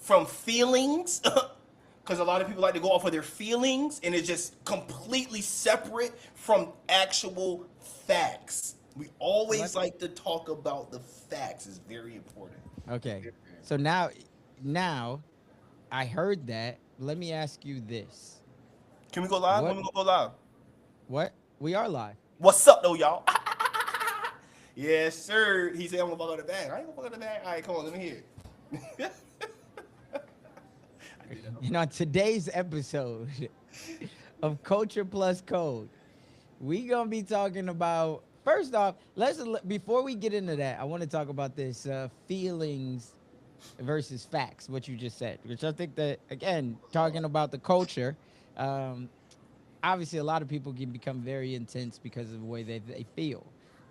from feelings, because a lot of people like to go off of their feelings, and it's just completely separate from actual facts. We always like to talk about the facts. It's very important. Okay. So now I heard that. Let me ask you this. Can we go live? What When we gonna go live? what we are live. What's up, though, y'all? Yes, sir. He said I'm gonna fuck up the bag. I ain't gonna fuck up the bag. All right, come on, let me hear it. I did that. And on today's episode of Culture Plus Code, we gonna be talking about, first off, before we get into that, I want to talk about this feelings versus facts, what you just said, which I think that, again, talking about the culture, um, obviously a lot of people can become very intense because of the way they feel.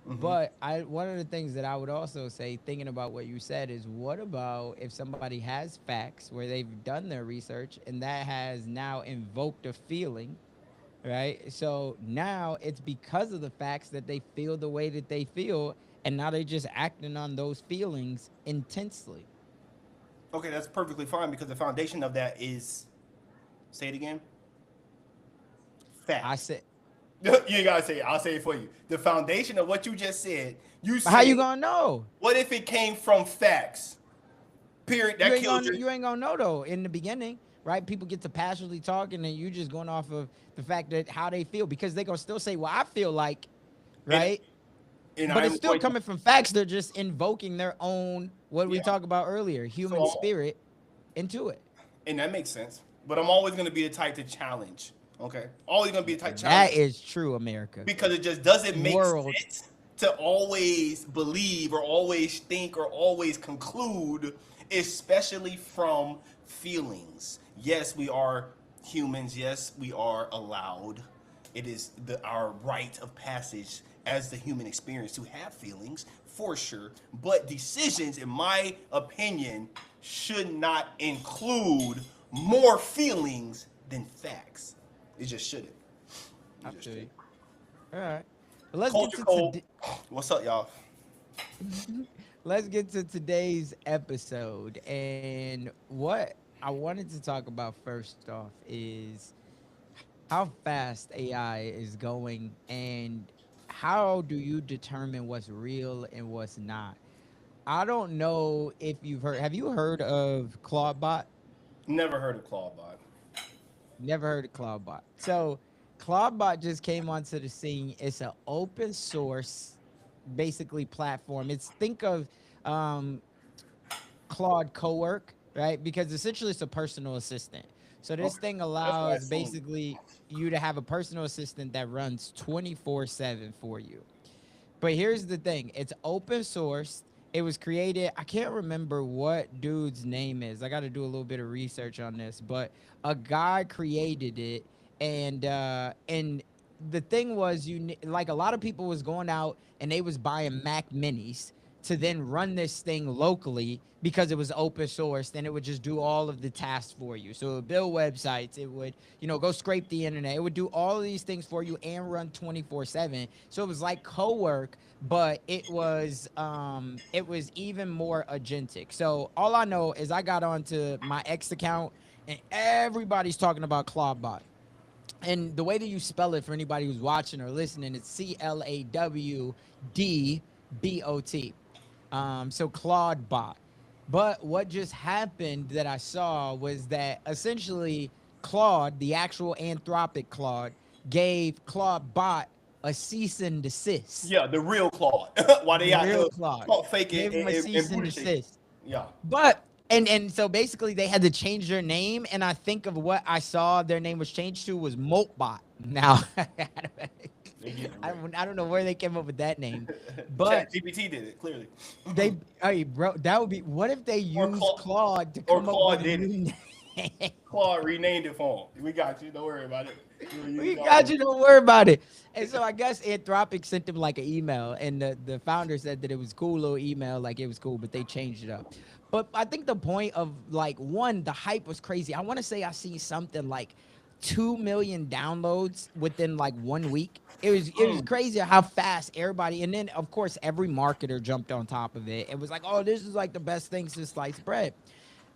But one of the things that I would also say, thinking about what you said, is what about if somebody has facts where they've done their research and that has now invoked a feeling, right? So now it's because of the facts that they feel the way that they feel, and now they're just acting on those feelings intensely. Okay, that's perfectly fine because the foundation of that is, say it again, I facts. said, You ain't gotta say it. I'll say it for you. The foundation of what you just said. You how you said, gonna know? what if it came from facts? Period. That kills your. You ain't gonna know though in the beginning, right? People get to passionately talking, and you just going off of the fact that how they feel, because they gonna still say, "Well, I feel like," And, right? and But it's I'm still going to. coming from facts. They're just invoking their own, what we Yeah. talked about earlier, human So, spirit into it. and that makes sense. But I'm always gonna be the type to challenge. Okay, always gonna be the type to challenge That is true, America. because it just doesn't make World. sense to always believe or always think or always conclude, especially from feelings. Yes, we are humans. Yes, we are allowed. It is our rite of passage as the human experience to have feelings, for sure. But decisions, in my opinion, should not include more feelings than facts. It just shouldn't. I It just feel you. shouldn't. All right. But let's get Culture to code. today. What's up, y'all? Let's get to today's episode. And what I wanted to talk about first off is how fast AI is going, and how do you determine what's real and what's not? I don't know if have you heard of Claudebot? Never heard of Clawbot. Never heard of Claudebot. So Claudebot just came onto the scene. It's an open source, basically, platform. It's, think of um, Claude Cowork, right? Because essentially it's a personal assistant. So this Okay, thing that's what I allows seen. basically you to have a personal assistant that runs 24/7 for you. But here's the thing, it's open source. It was created, I can't remember what dude's name is. I got to do a little bit of research on this, but a guy created it. And the thing was, like, a lot of people was going out and they was buying Mac Minis to then run this thing locally because it was open source. Then it would just do all of the tasks for you. So it would build websites, it would, go scrape the internet, it would do all of these things for you and run 24/7. So it was like co-work, but it was even more agentic. So all I know is I got onto my X account and everybody's talking about Clawbot. And the way that you spell it, for anybody who's watching or listening, it's CLAWDBOT. So Claude Bot. But what just happened that I saw was that essentially Claude, the actual Anthropic Claude, gave Claude Bot a cease and desist. Yeah, the real Claude. Why The they out real here Claude talk fake gave him a and cease and booty shaking? desist. Yeah. But and so basically they had to change their name, and I think of what I saw their name was changed to was Moltbot. Now They getting I ready. don't, I don't know where they came up with that name, but Chat GPT did it, clearly. hey bro, that would be, what if they Or used Claude, Claude to or come up with Claude a did it. new name? Claude renamed it for him. We got you. Don't worry about it. We'll use We our got own. you, don't worry about it. And so I guess Anthropic sent him like an email, and the founder said that it was cool little email, like it was cool, but they changed it up. But I think the point of, like, one, the hype was crazy. I want to say I see something like 2 million downloads within like 1 week. It was Mm. crazy how fast everybody, and then of course every marketer jumped on top of it. It was like, oh, this is like the best thing since sliced bread.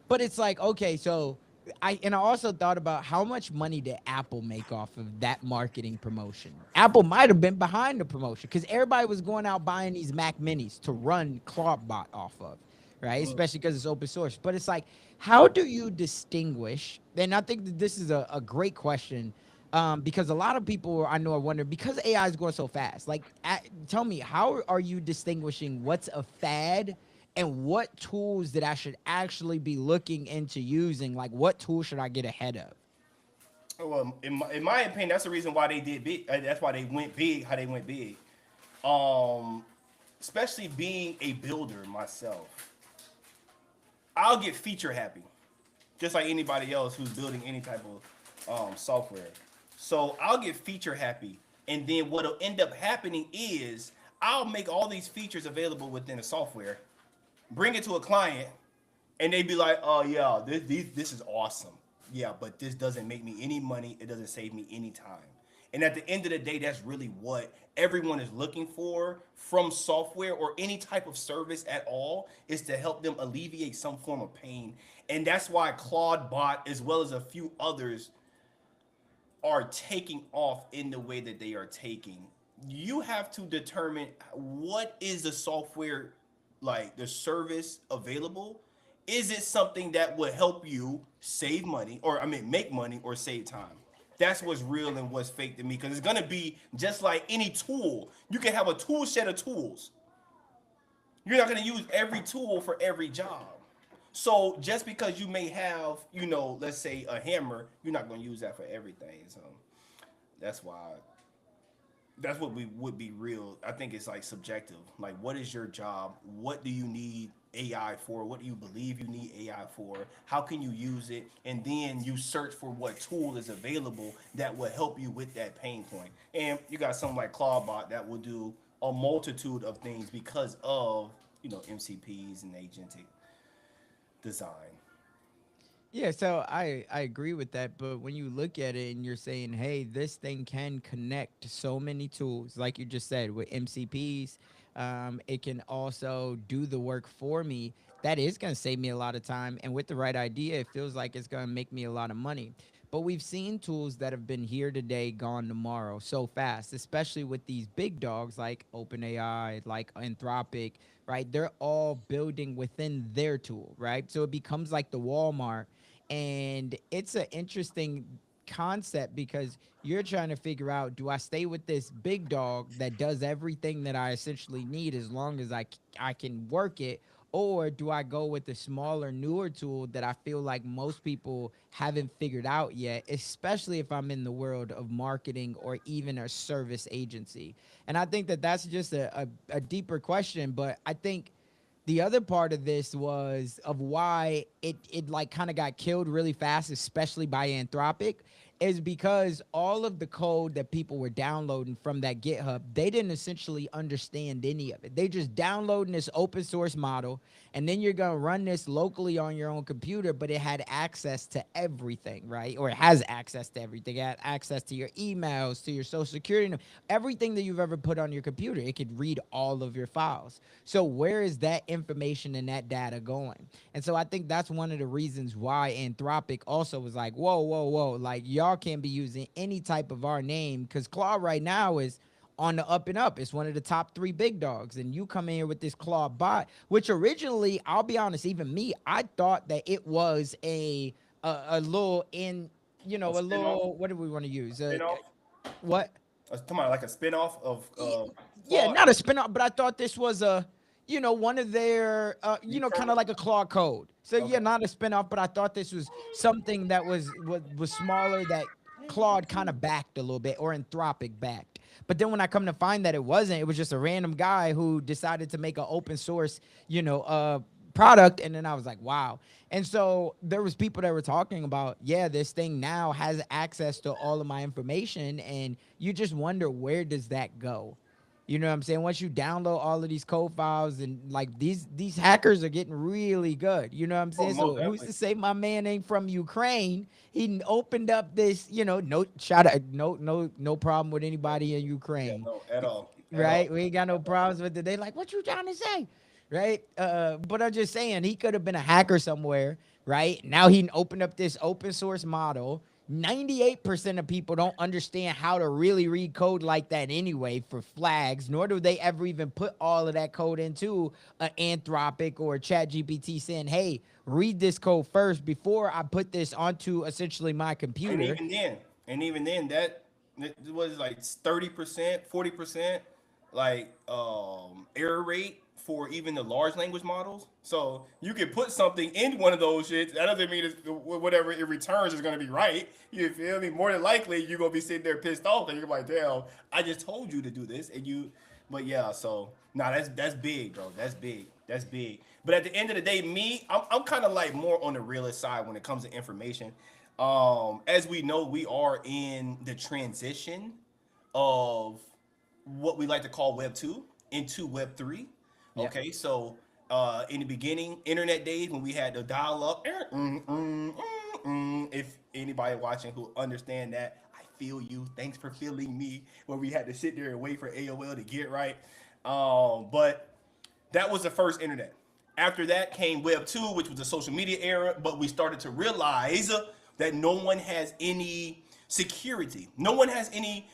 But it's like, okay, so I also thought about how much money did Apple make off of that marketing promotion. Apple might have been behind the promotion because everybody was going out buying these Mac Minis to run Clawbot off of, right? Especially because it's open source. But it's like, how do you distinguish? And I think that this is a great question, because a lot of people I know are wondering, because AI is going so fast. Like, tell me, how are you distinguishing what's a fad and what tools that I should actually be looking into using? Like, what tool should I get ahead of? Well, in my opinion, that's the reason why they did big. That's why they went big. How they went big. Um, Especially being a builder myself, I'll get feature happy, just like anybody else who's building any type of software. So I'll get feature happy, and then what'll end up happening is I'll make all these features available within the software, bring it to a client, and they be like, "Oh yeah, this is awesome. Yeah, but this doesn't make me any money. It doesn't save me any time." And at the end of the day, that's really what everyone is looking for from software or any type of service at all, is to help them alleviate some form of pain. And that's why Claude Bot, as well as a few others, are taking off in the way that they are taking. You have to determine what is the software, like the service available. Is it something that would help you save money, or I mean make money or save time? That's what's real and what's fake to me, because it's gonna be just like any tool. You can have a tool set of tools. You're not gonna use every tool for every job. So just because you may have, let's say a hammer, you're not gonna use that for everything. So that's why that's what we would be real. I think it's like subjective. Like, what is your job? What do you need AI for? What do you believe you need AI for? How can you use it? And then you search for what tool is available that will help you with that pain point. And you got something like Clawbot that will do a multitude of things because of MCPs and agentic design. Yeah, so I agree with that, but when you look at it and you're saying, "Hey, this thing can connect so many tools," like you just said with MCPs, it can also do the work for me. That is going to save me a lot of time, and with the right idea, it feels like it's going to make me a lot of money. But we've seen tools that have been here today, gone tomorrow, so fast, especially with these big dogs like OpenAI, like Anthropic, right? They're all building within their tool, right? So it becomes like the Walmart, and it's an interesting concept because you're trying to figure out, do I stay with this big dog that does everything that I essentially need as long as I can work it, or do I go with the smaller newer tool that I feel like most people haven't figured out yet, especially if I'm in the world of marketing or even a service agency? And I think that that's just a deeper question, but I think the other part of this was of why it like kind of got killed really fast, especially by Anthropic, is because all of the code that people were downloading from that GitHub, they didn't essentially understand any of it. They just downloading this open source model, and then you're gonna run this locally on your own computer, but it had access to everything, right? Or it has access to everything. It had access to your emails, to your social security, everything that you've ever put on your computer. It could read all of your files. So where is that information and that data going? And so I think that's one of the reasons why Anthropic also was like, whoa, whoa, whoa, like y'all can't be using any type of our name, because Claude right now is on the up and up. It's one of the top 3 big dogs. And you come in here with this Claude bot, which originally, I'll be honest, even me, I thought that it was a little A a spinoff. little, what do we want to use? Spinoff. What? Talking about like a spinoff of Yeah, Claude. not a spin-off, but I thought this was one of their, kind of Internal. like a Claude Code. So yeah, Okay. not a spin-off, but I thought this was something that was smaller, that Claude kind of backed a little bit, or Anthropic backed. But then when I come to find that it wasn't, it was just a random guy who decided to make an open source, product, and then I was like, wow. And so there was people that were talking about, yeah, this thing now has access to all of my information, and you just wonder, where does that go? You know what I'm saying? Once you download all of these code files, and like these hackers are getting really good. You know what I'm Oh, saying? most So who's definitely. to say my man ain't from Ukraine? He opened up this, no shout out, no problem with anybody in Yeah, Ukraine, no, at all, at all. right? We ain't got no problems with it. They like, what you trying to say? Right? But I'm just saying, he could have been a hacker somewhere, right? Now he opened up this open source model. 98% of people don't understand how to really read code like that anyway for flags, nor do they ever even put all of that code into an Anthropic or a Chat GPT saying, hey, read this code first before I put this onto essentially my And computer. even then, that it was like 30%, 40%, like error rate for even the large language models. So you can put something in one of those shits. That doesn't mean whatever it returns is gonna be right. You feel me? More than likely, you're gonna be sitting there pissed off, and you're like, "Damn, I just told you to do this," and you. But yeah, so nah, that's big, bro. That's big. That's big. But at the end of the day, I'm kind of like more on the realist side when it comes to information. As we know, we are in the transition of what we like to call Web 2 into Web 3. Yep. Okay, so in the beginning, internet days when we had the dial up, if anybody watching who understand that, I feel you. Thanks for feeling me. Where we had to sit there and wait for AOL to get right. But that was the first internet. After that came Web 2, which was the social media era, but we started to realize that no one has any security. No one has any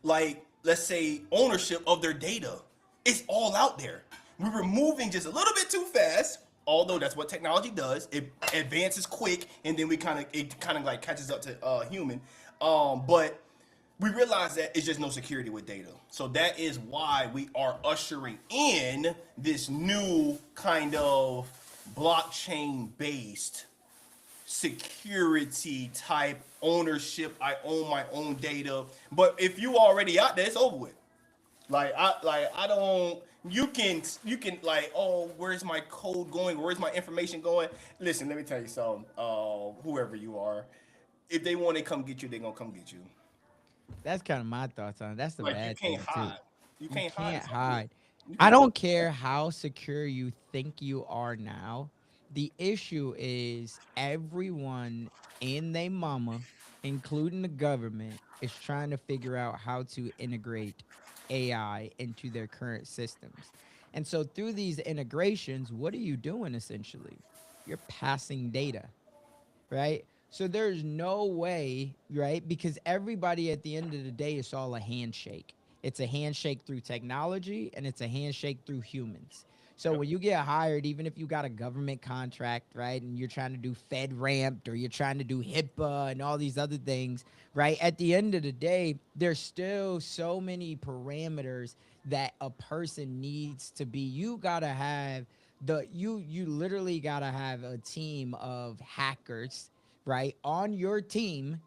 like, let's say, ownership of their data. It's all out there. We were moving just a little bit too fast, although that's what technology does. It advances quick, and then it kind of like catches up to human. But we realize that it's just no security with data. So that is why we are ushering in this new kind of blockchain based security type ownership. I own my own data. But if you already out there, it's over with. I don't. You can like, oh, where's my code going? Where's my information going? Listen, let me tell you something. Whoever you are, if they want to come get you, they gonna come get you. That's kind of my thoughts on it. That's the Like, you bad can't thing too. hide. You You can't hide. can't It's over with. hide. You I can't hide. don't care how secure you think you are now. The issue is everyone and they mama, including the government, is trying to figure out how to integrate AI into their current systems. And so through these integrations, what are you doing essentially? You're passing data, right? So there's no way, right? Because everybody at the end of the day, it's all a handshake. It's a handshake through technology and it's a handshake through humans. So Yep. when you get hired, even if you got a government contract, right, and you're trying to do FedRAMP or you're trying to do HIPAA and all these other things, right, at the end of the day, there's still so many parameters that a person needs to be. You gotta have you literally gotta have a team of hackers, right, on your team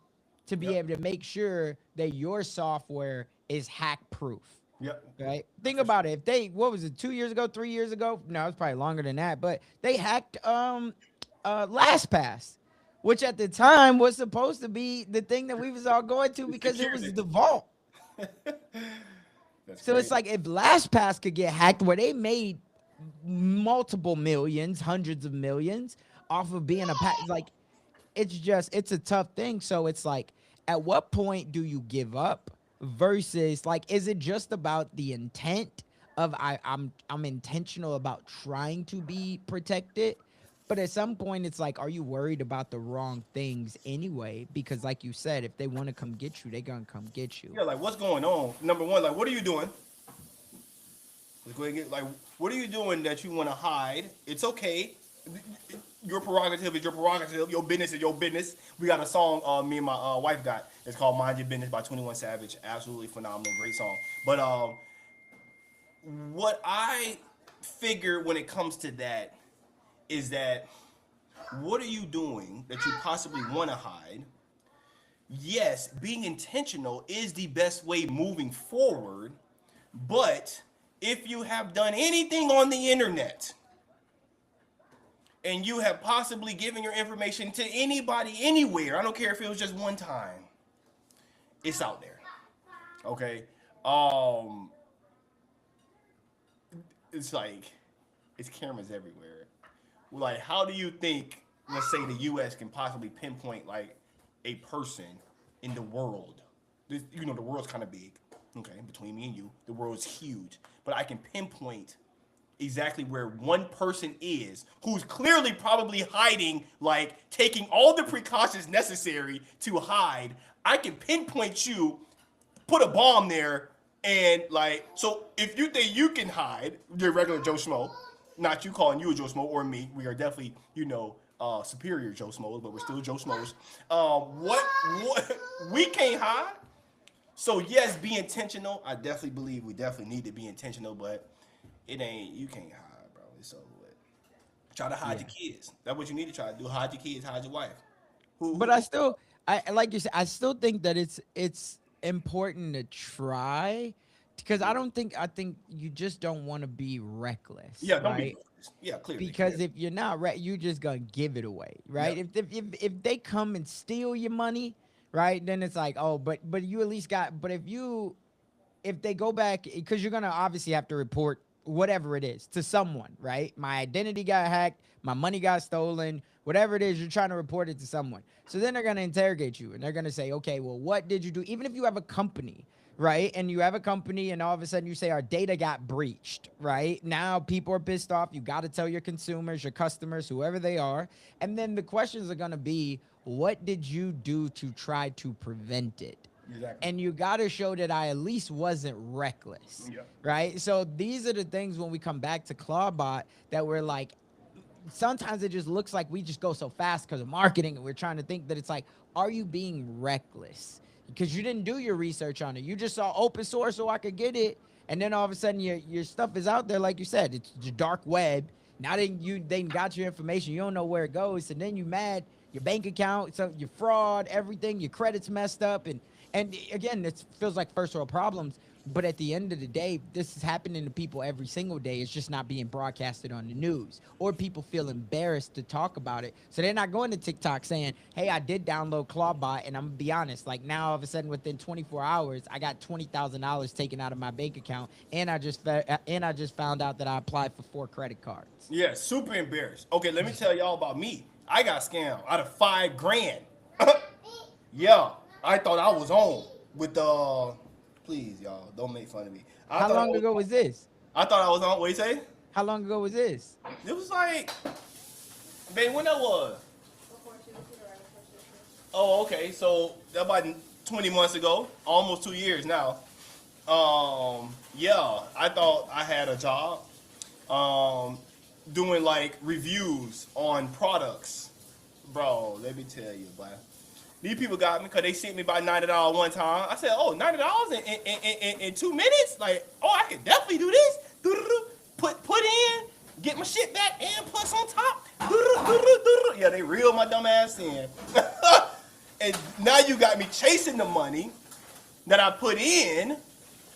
to be Yep. able to make sure that your software is hack proof. Yep. Right? Think For sure. about it. If they, what was it, 2 years ago, 3 years ago? No, it's probably longer than that. But they hacked LastPass, which at the time was supposed to be the thing that we was all going to It's because it was security. the vault. That's So it's crazy. like if LastPass could get hacked, where they made multiple millions, hundreds of millions off of being a pack, like it's a tough thing. So it's like, at what point do you give up versus like, is it just about the intent of I'm intentional about trying to be protected? But at some point, it's like, are you worried about the wrong things anyway? Because, like you said, if they want to come get you, they're gonna come get you. Yeah, like, what's going on? Number one, like, what are you doing? Let's go ahead and get, like, what are you doing that you want to hide? It's okay. Your prerogative is your prerogative. Your business is your business. We got a song me and my wife got. It's called "Mind Your Business" by 21 Savage. Absolutely phenomenal, great song. But what I figure when it comes to that is that, what are you doing that you possibly want to hide? Yes, being intentional is the best way moving forward. But if you have done anything on the internet and you have possibly given your information to anybody anywhere, I don't care if it was just one time, it's out there. Okay? Um it's like, it's cameras everywhere. Like, how do you think, let's say, the US can possibly pinpoint like a person in the world? The world's kind of big. Okay, between me and you, the world's huge. But I can pinpoint exactly where one person is who's clearly probably hiding, like taking all the precautions necessary to hide. I can pinpoint you, put a bomb there, and like, so if you think you can hide, your regular Joe Schmo, not you calling you a Joe Schmo or me, we are definitely, superior Joe Schmoes, but we're still Joe Schmoes. What we can't hide. So yes, be intentional. I definitely believe we definitely need to be intentional, but you can't hide, bro. It's over with. Try to hide Yeah. your kids. That's what you need to try to do. Hide your kids, hide your wife. But Who I still, I like you said, I still think that it's important to try, because I think you just don't want to be reckless, Yeah, don't be right? reckless. Yeah, clearly, Because clearly. if you're not right, you just gonna give it away, right? Yep. If they come and steal your money, right, then it's like, oh, but you at least got. But if they go back, because you're gonna obviously have to report whatever it is to someone, right? My identity got hacked, my money got stolen, whatever it is, you're trying to report it to someone. So then they're gonna interrogate you and they're gonna say, okay, well, what did you do? Even if you have a company, right? And you have a company and all of a sudden you say our data got breached, right? Now people are pissed off. You got to tell your consumers, your customers, whoever they are. And then the questions are gonna be, what did you do to try to prevent it? Exactly. And you got to show that I at least wasn't reckless, Yeah. right? So these are the things when we come back to Clawbot that we're like, sometimes it just looks like we just go so fast because of marketing and we're trying to think that it's like, are you being reckless? Because you didn't do your research on it. You just saw open source so I could get it. And then all of a sudden your stuff is out there, like you said, it's the dark web. Now they got your information. You don't know where it goes. And then you mad, your bank account, so your fraud, everything, your credit's messed up. And again, it feels like first world problems. But at the end of the day, this is happening to people every single day. It's just not being broadcasted on the news, or people feel embarrassed to talk about it. So they're not going to TikTok saying, hey, I did download Clawbot. And I'm going to be honest, like now all of a sudden within 24 hours, I got $20,000 taken out of my bank account. And I just found out that I applied for 4 credit cards. Yeah, super embarrassed. Okay, let me tell y'all about me. I got scammed out of 5 grand. Yeah, I thought I was on with the. Please, y'all, don't make fun of me. How long ago was this? I thought I was on. What you say? How long ago was this? It was like, babe, when that was? Oh, okay. So that about 20 months ago, almost 2 years now. Yeah, I thought I had a job, doing like reviews on products. Bro, let me tell you, boy. These people got me because they sent me by $90 one time. I said, oh, $90 in 2 minutes? Like, oh, I can definitely do this. Put in, get my shit back, and plus on top. Yeah, they reeled my dumb ass in. And now you got me chasing the money that I put in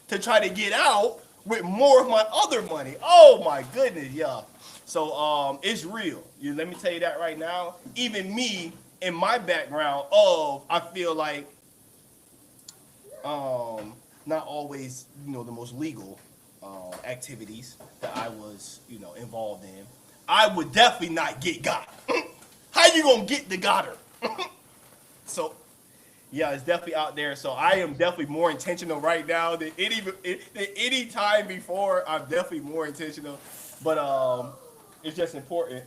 to try to get out with more of my other money. Oh my goodness, yeah. So it's real. Let me tell you that right now. Even me in my background I feel like not always, the most legal activities that I was, involved in. I would definitely not get got. How you gonna get the gotter? So yeah, it's definitely out there. So I am definitely more intentional right now than any time before. I'm definitely more intentional, but it's just important.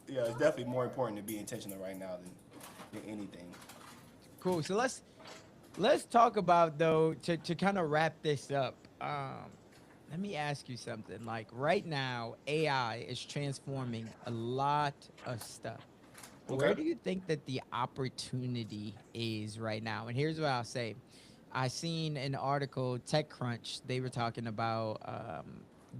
Yeah, it's definitely more important to be intentional right now than anything. Cool. So let's talk about, though, to kind of wrap this up. Let me ask you something. Like right now, AI is transforming a lot of stuff. Where Okay. do you think that the opportunity is right now? And here's what I'll say. I seen an article, TechCrunch. They were talking about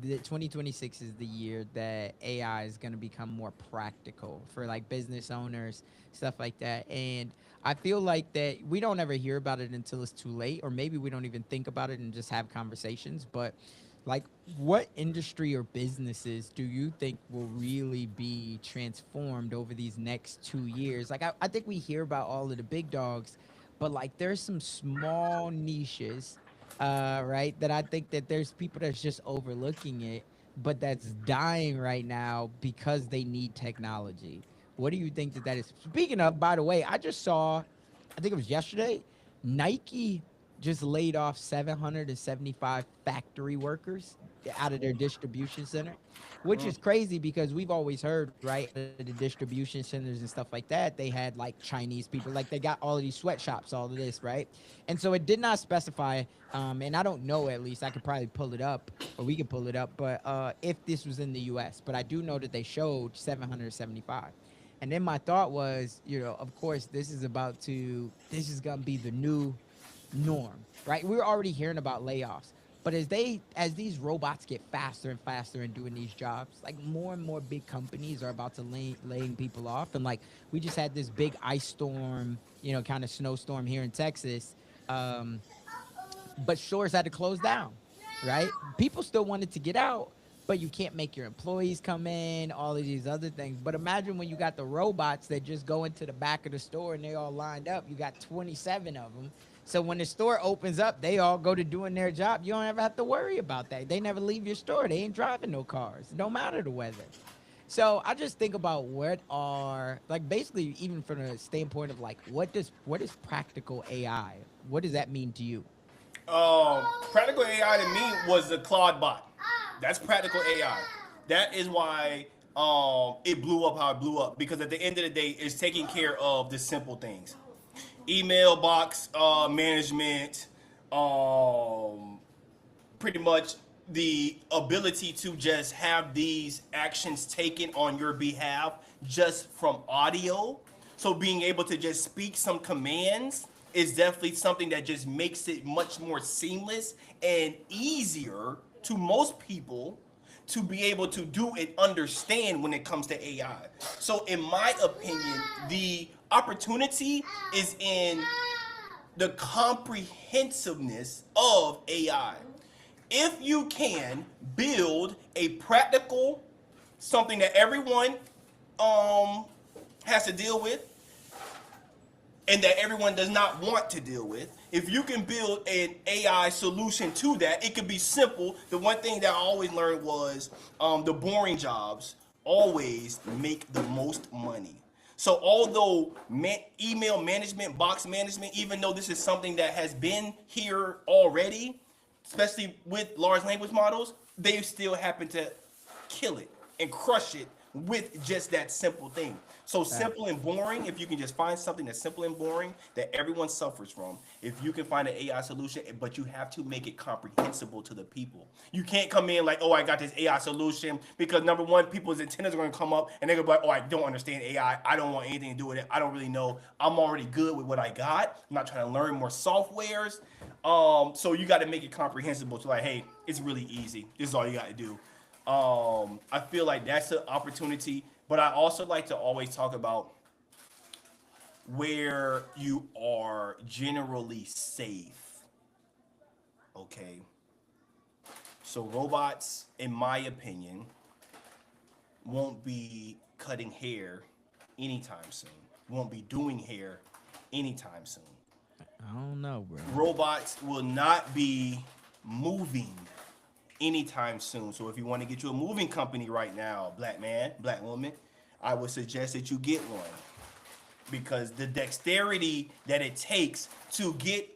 the 2026 is the year that AI is going to become more practical for like business owners, stuff like that. And I feel like that we don't ever hear about it until it's too late, or maybe we don't even think about it and just have conversations. But like, what industry or businesses do you think will really be transformed over these next 2 years? Like, I think we hear about all of the big dogs, but like, there's some small niches, right? That I think that there's people that's just overlooking it, but that's dying right now because they need technology. What do you think that is? Speaking of, by the way, I just saw, I think it was yesterday, Nike just laid off 775 factory workers out of their distribution center, which is crazy because we've always heard, right, out of the distribution centers and stuff like that, they had like Chinese people, like they got all of these sweatshops, all of this, right? And so it did not specify, and I don't know, at least I could probably pull it up or we could pull it up, but if this was in the US, but I do know that they showed 775. And then my thought was, of course, this is gonna be the new norm, right? We're already hearing about layoffs, but as these robots get faster and faster in doing these jobs, like more and more big companies are about to laying people off. And like we just had this big ice storm, kind of snowstorm here in Texas. But stores had to close down, right? People still wanted to get out, but you can't make your employees come in, all of these other things. But imagine when you got the robots that just go into the back of the store and they all lined up. You got 27 of them. So when the store opens up, they all go to doing their job. You don't ever have to worry about that. They never leave your store. They ain't driving no cars. No matter the weather. So I just think about like basically even from the standpoint of like what is practical AI? What does that mean to you? Practical AI to me was the Claude bot. That's practical AI. That is why it blew up how it blew up, because at the end of the day, it's taking care of the simple things: email box management, pretty much the ability to just have these actions taken on your behalf just from audio. So being able to just speak some commands is definitely something that just makes it much more seamless and easier to most people to be able to do and understand when it comes to AI. So in my opinion, the opportunity is in the comprehensiveness of AI. If you can build a practical, something that everyone has to deal with and that everyone does not want to deal with, if you can build an AI solution to that, it could be simple. The one thing that I always learned was the boring jobs always make the most money. So although email management, box management, even though this is something that has been here already, especially with large language models, they still happen to kill it and crush it with just that simple thing. So simple and boring, if you can just find something that's simple and boring that everyone suffers from, if you can find an AI solution, but you have to make it comprehensible to the people. You can't come in like, oh, I got this AI solution, because number one, people's antennas are going to come up and they're going to be like, oh, I don't understand AI. I don't want anything to do with it. I don't really know. I'm already good with what I got. I'm not trying to learn more softwares. So you got to make it comprehensible to like, hey, it's really easy. This is all you got to do. I feel like that's an opportunity, but I also like to always talk about where you are generally safe. Okay. So robots, in my opinion, won't be cutting hair anytime soon. Won't be doing hair anytime soon. I don't know, bro. Robots will not be moving anytime soon. So if you want to get you a moving company right now, black man, black woman, I would suggest that you get one, because the dexterity that it takes to get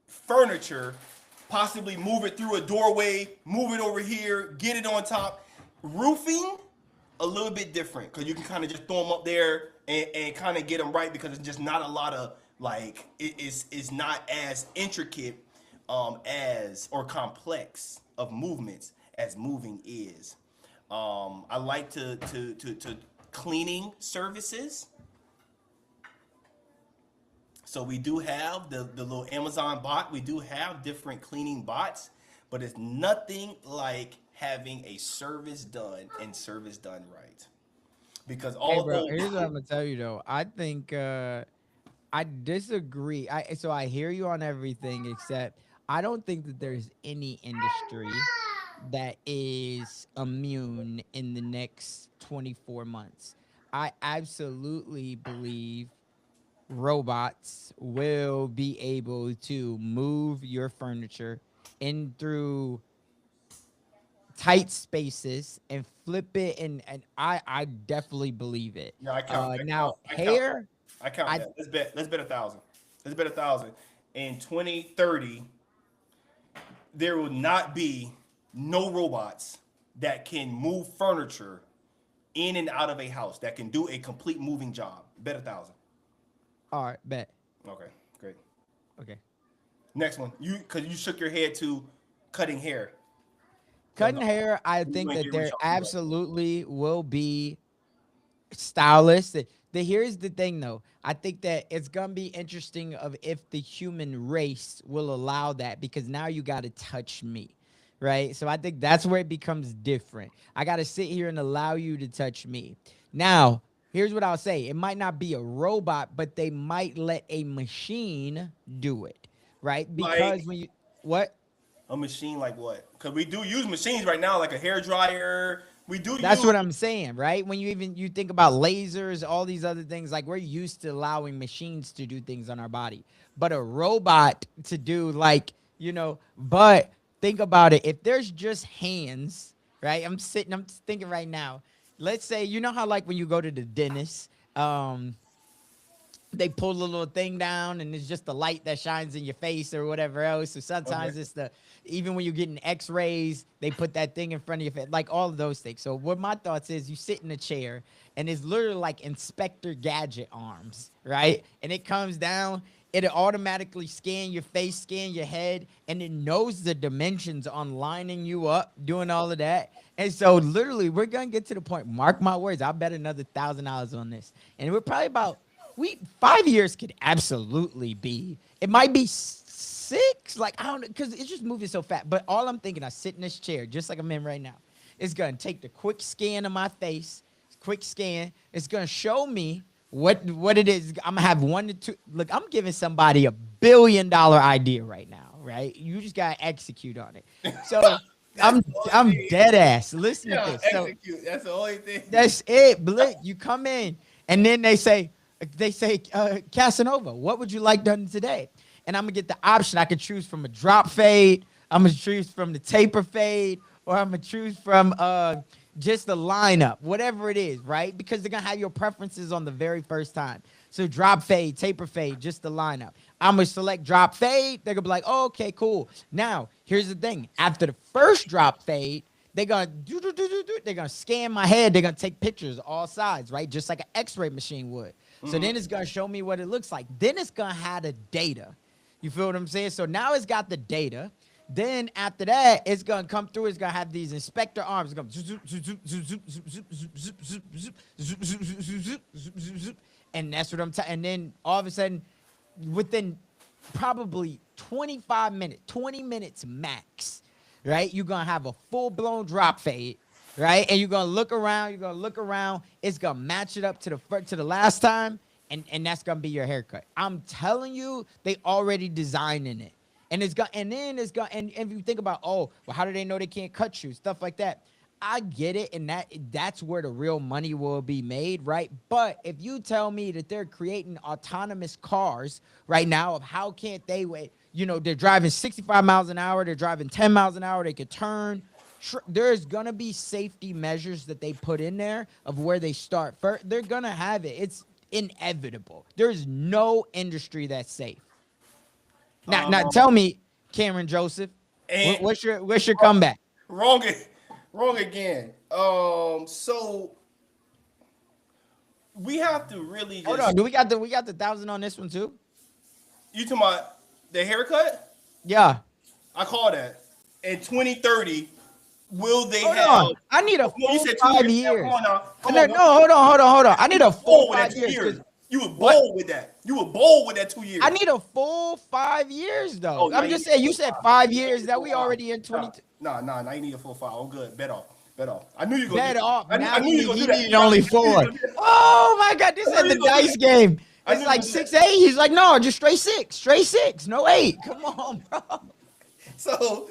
furniture, possibly move it through a doorway, move it over here, get it on top. Roofing, a little bit different, because you can kind of just throw them up there and kind of get them right, because it's just not a lot of like, it's not as intricate as or complex of movements as moving is. I like to cleaning services. So we do have the little Amazon bot. We do have different cleaning bots, but it's nothing like having a service done and service done right. Because Hey, bro, although here's what I'm gonna tell you though. I think I disagree. I hear you on everything except I don't think that there's any industry that is immune in the next 24 months. I absolutely believe robots will be able to move your furniture in through tight spaces and flip it, and I definitely believe it. yeah, I count, I count, Now I count, hair, I count I that. Let's bet 1,000. Let's bet 1,000. in 2030, there will not be no robots that can move furniture in and out of a house that can do a complete moving job. Bet 1,000. All right, bet. Okay, great. Okay. Next one. Because you shook your head to cutting hair. So Cutting no, hair, I you think ain't that get rich there off of that. absolutely will be stylists. Here's the thing though. I think that it's gonna be interesting of if the human race will allow that, because now you gotta touch me. Right. So I think that's where it becomes different. I gotta sit here and allow you to touch me. Now, here's what I'll say. It might not be a robot, but they might let a machine do it. Right? Like Because when you what? a machine like what? Because we do use machines right now, like a hair dryer. We do That's use. what I'm saying, right? When you think about lasers, all these other things, like we're used to allowing machines to do things on our body, but a robot to do like, but think about it. If there's just hands, right? I'm thinking right now. Let's say, you know how like when you go to the dentist, they pull the little thing down and it's just the light that shines in your face or whatever else. So sometimes Okay. it's even when you're getting x-rays, they put that thing in front of your face, like all of those things. So what my thoughts is, you sit in a chair and it's literally like Inspector Gadget arms, right? And it comes down, it'll automatically scan your face, scan your head, and it knows the dimensions on lining you up, doing all of that. And so literally we're going to get to the point, mark my words, I'll bet another $1,000 on this. And we're probably about 5 years could absolutely be. It might be 6, like I don't know, because it's just moving so fast. But all I'm thinking, I sit in this chair just like I'm in right now. It's gonna take the quick scan of my face, quick scan. It's gonna show me what it is. I'm gonna have 1 to 2. Look, I'm giving somebody $1 billion idea right now, right? You just gotta execute on it. So That's I'm the only I'm thing. dead ass. Listen to Yeah, this. So execute. That's the only thing. that's it. Blick, you come in, and then they say, Casanova, what would you like done today? And I'm gonna get the option. I could choose from a drop fade. I'm gonna choose from the taper fade, or I'm gonna choose from just the lineup, whatever it is, right? Because they're gonna have your preferences on the very first time. So drop fade, taper fade, just the lineup. I'm gonna select drop fade. They're gonna be like, oh, okay, cool. Now here's the thing. After the first drop fade, they're gonna they're gonna scan my head. They're gonna take pictures all sides, right? Just like an X-ray machine would. So then it's gonna show me what it looks like. Then it's gonna have the data. You feel what I'm saying? So now it's got the data. Then after that, it's gonna come through. It's gonna have these inspector arms. It's gonna and that's what I'm telling. And then all of a sudden, within probably 25 minutes, 20 minutes max, right? You're gonna have a full-blown drop fade, right? And you're gonna look around, it's gonna match it up to the last time, and that's gonna be your haircut. I'm telling you, they already designing it. And and if you think about, oh, well, how do they know they can't cut you? Stuff like that. I get it, and that's where the real money will be made, right? But if you tell me that they're creating autonomous cars right now, of how can't they wait? They're driving 65 miles an hour, they're driving 10 miles an hour, they could turn. There's gonna be safety measures that they put in there of where they start. First, they're gonna have it. It's inevitable. There's no industry that's safe. Now Um, tell me, Cameron Joseph, and what's your comeback? wrong, wrong again. So we have to really Hold just. on, do we got the 1,000 on this one too? You talking about the haircut? Yeah. I call that. In 2030, will they Hold have? on. I need a No, you full said 2 5 years. Now, years. come on now. Come No, on. no, hold on. I need a full Bold with that 5 2 years. years. 'Cause You were what? bold with that. You were bold with that 2 years. I need a full 5 years though. Oh, now I'm you just need a saying. You full said 5. 5 years. That Full we 5. already in 22. Nah. Now you need a full 5. I'm good. Bet off. Bet off. I knew you were gonna Bet do that. off. Now I knew you were he gonna do that. needed only I knew you were 4. gonna do that. Oh my God! This I is knew the you were gonna do dice that. game. I It's knew you were like gonna do that. 6-8. He's like, no, just straight six, no 8. Come on, bro. So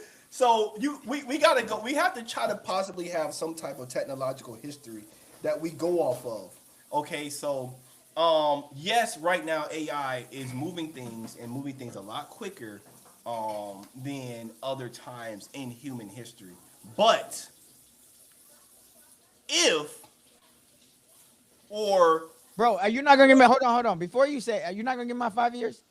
we gotta go. We have to try to possibly have some type of technological history that we go off of. Okay, so yes, right now AI is moving things and moving things a lot quicker than other times in human history. But if or Bro, are you not gonna give me? Hold on. Before you say, are you not gonna give my 5 years?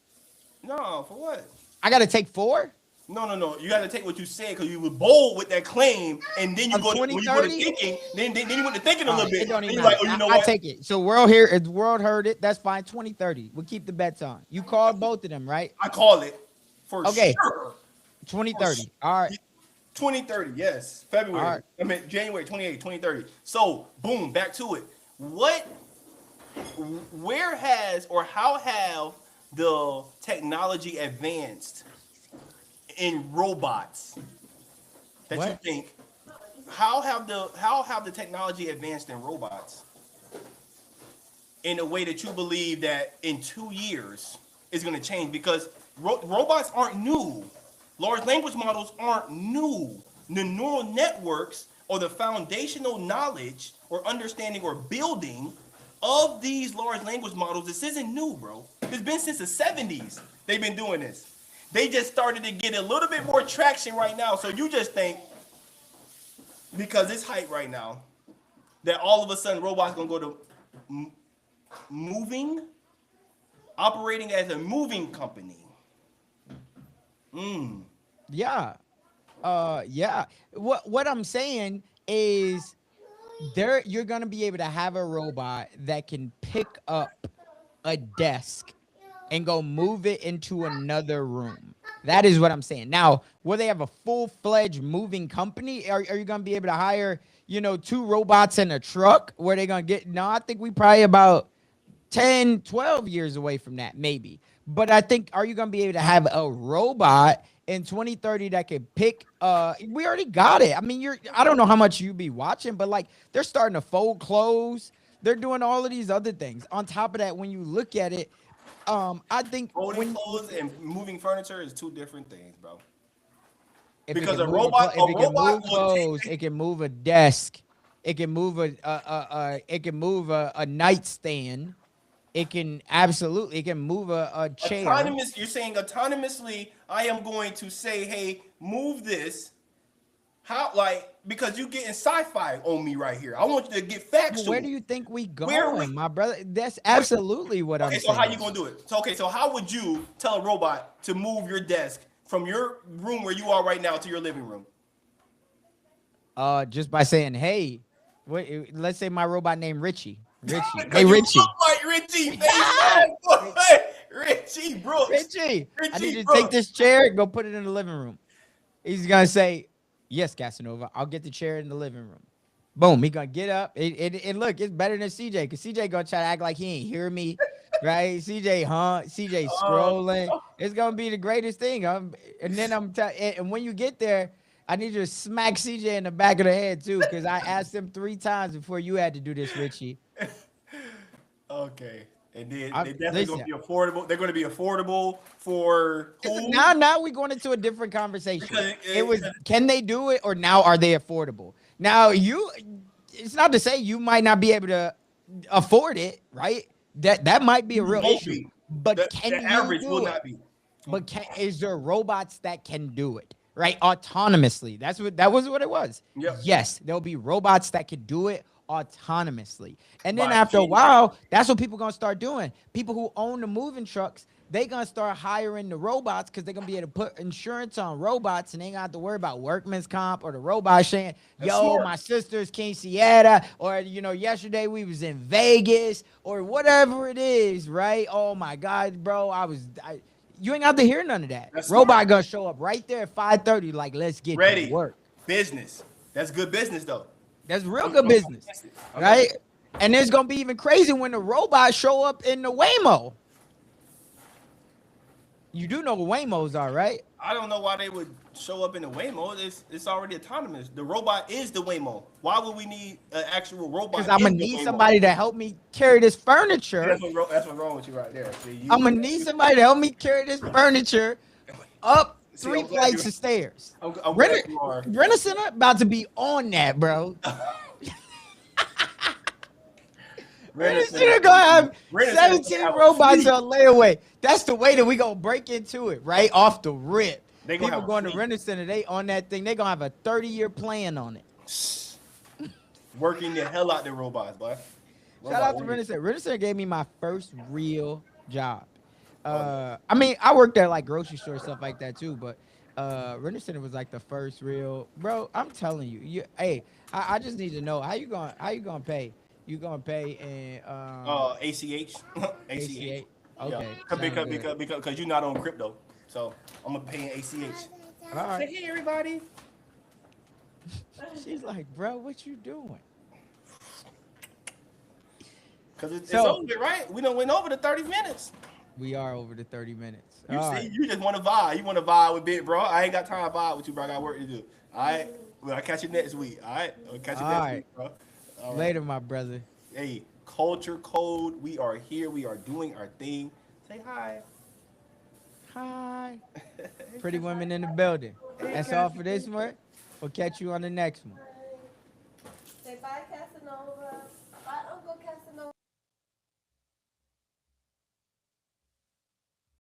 No, for what? I gotta take 4 No. You got to take what you said because you were bold with that claim, and then you of go to, when you go to 2030. thinking, then you went to thinking a All little right, it bit. don't Then even you're matter. like, oh, you know I what? take it. So world here, the world heard it. That's fine. 2030. We'll keep the bets on. You called both of them, right? I call it for Okay. sure. 2030. All right. 2030, yes. All February. right. I mean January 28, 2030. So, boom, back to it. Where has or how have the technology advanced in robots that you What? think? How have the technology advanced in robots in a way that you believe that in 2 years is going to change? Because robots aren't new. Large language models aren't new. The neural networks or the foundational knowledge or understanding or building of these large language models, this isn't new, bro. It's been since the 70s they've been doing this. They just started to get a little bit more traction right now. So you just think, because it's hype right now, that all of a sudden robots going to go to moving, operating as a moving company. Yeah. Yeah. What I'm saying is there you're gonna be able to have a robot that can pick up a desk and go move it into another room. That is what I'm saying. Now, will they have a full-fledged moving company? Are you gonna be able to hire, 2 robots in a truck where they gonna get? No, I think we probably about 10, 12 years away from that, maybe. But I think, are you going to be able to have a robot in 2030 that can pick? We already got it. I mean, I don't know how much you be watching, but like they're starting to fold clothes. They're doing all of these other things. On top of that, when you look at it, I think Folding clothes and moving furniture is two different things, bro. if it Because can a move robot, if a it can robot move will clothes, take it can move a desk, it can move a nightstand. It can move a chair. autonomous. You're saying autonomously. I am going to say, hey, move this. How, like, because you getting sci-fi on me right here. I want you to get But factual. where do you think we Where we? going, my brother? That's absolutely what I'm Okay, so how saying. you gonna do it? So okay, so how would you tell a robot to move your desk from your room where you are right now to your living room? Just by saying, hey, let's say my robot named Richie. Richie. Hey, Because you Richie. look like Richie, face ass boy. Richie Brooks. Richie, I need Richie you to Brooks. take this chair and go put it in the living room. He's gonna say, yes, Casanova, I'll get the chair in the living room. Boom, he gonna get up. And look, it's better than CJ, because CJ gonna try to act like he ain't hear me. Right? CJ scrolling. It's gonna be the greatest thing. And then and when you get there, I need you to smack CJ in the back of the head too, because I asked him 3 times before you had to do this, Richie. Okay. And then I- they're definitely listen. gonna be affordable. They're gonna be affordable for who? Now we're going into a different conversation. Because It was, can they do it, or now are they affordable? Now it's not to say you might not be able to afford it, right? That might be a real won't issue. be. But The can you average do will it? not be. But is there robots that can do it, right? Autonomously. That was what it was. Yep. Yes, there'll be robots that can do it autonomously. And then By after a machine. while, that's what people gonna start doing. People who own the moving trucks, they gonna start hiring the robots because they're gonna be able to put insurance on robots, and they ain't gonna have to worry about workman's comp or the robot saying, That's yo, smart. my sister's quinceañera, or yesterday we was in Vegas, or whatever it is, right? Oh my God, bro, you ain't got to hear none of that. That's Robot smart. gonna show up right there at 5:30, like, let's get Ready. to work. Business. That's good business though. That's real good business, Okay. right? And it's gonna be even crazy when the robots show up in the Waymo. You do know what Waymos are, right? I don't know why they would show up in the Waymo. It's already autonomous. The robot is the Waymo. Why would we need an actual robot? Because I'm gonna in the need Waymo? somebody to help me carry this furniture. That's what's wrong with you right there. See, I'm gonna need somebody to help me carry this furniture up See, 3 I'm glad flights you- of stairs. I'm glad you are. Rent a Center about to be on that, bro. Rent a Center gonna have Rent a Center 17 have a robots fleet. on layaway. That's the way that we gonna break into it, right off the rip. They gonna People have a going to fleet. Rent a Center, they on that thing. They gonna have a 30-year plan on it. Working the hell out the robots, boy. Shout out to Rent a Center. Rent a Center gave me my first real job. I mean, I worked at like grocery store stuff like that too, but Render Center was like the first real, bro. I'm telling you, hey, I just need to know how you gonna pay? You gonna pay in ACH, ACH. ACH? Yeah, Okay, because sound because good. because because you're not on crypto, so I'm gonna pay in ACH. All right. Say hey everybody. She's like, bro, what you doing? Cause it's So over, right? We done went over the 30 minutes. we are over the 30 minutes. You All see, right. you just want to vibe. You want to vibe with Big Bro. I ain't got time to vibe with you, bro. I got work to do. All right. Well, I'll catch you next week. All right. I'll catch you All next right. week, bro. All right. Later, my brother. Hey, Culture Code. We are here. We are doing our thing. Say hi. Hi. Hey, Pretty Cass. women in the building. Hey, That's all Cass. for this one. We'll catch you on the next one.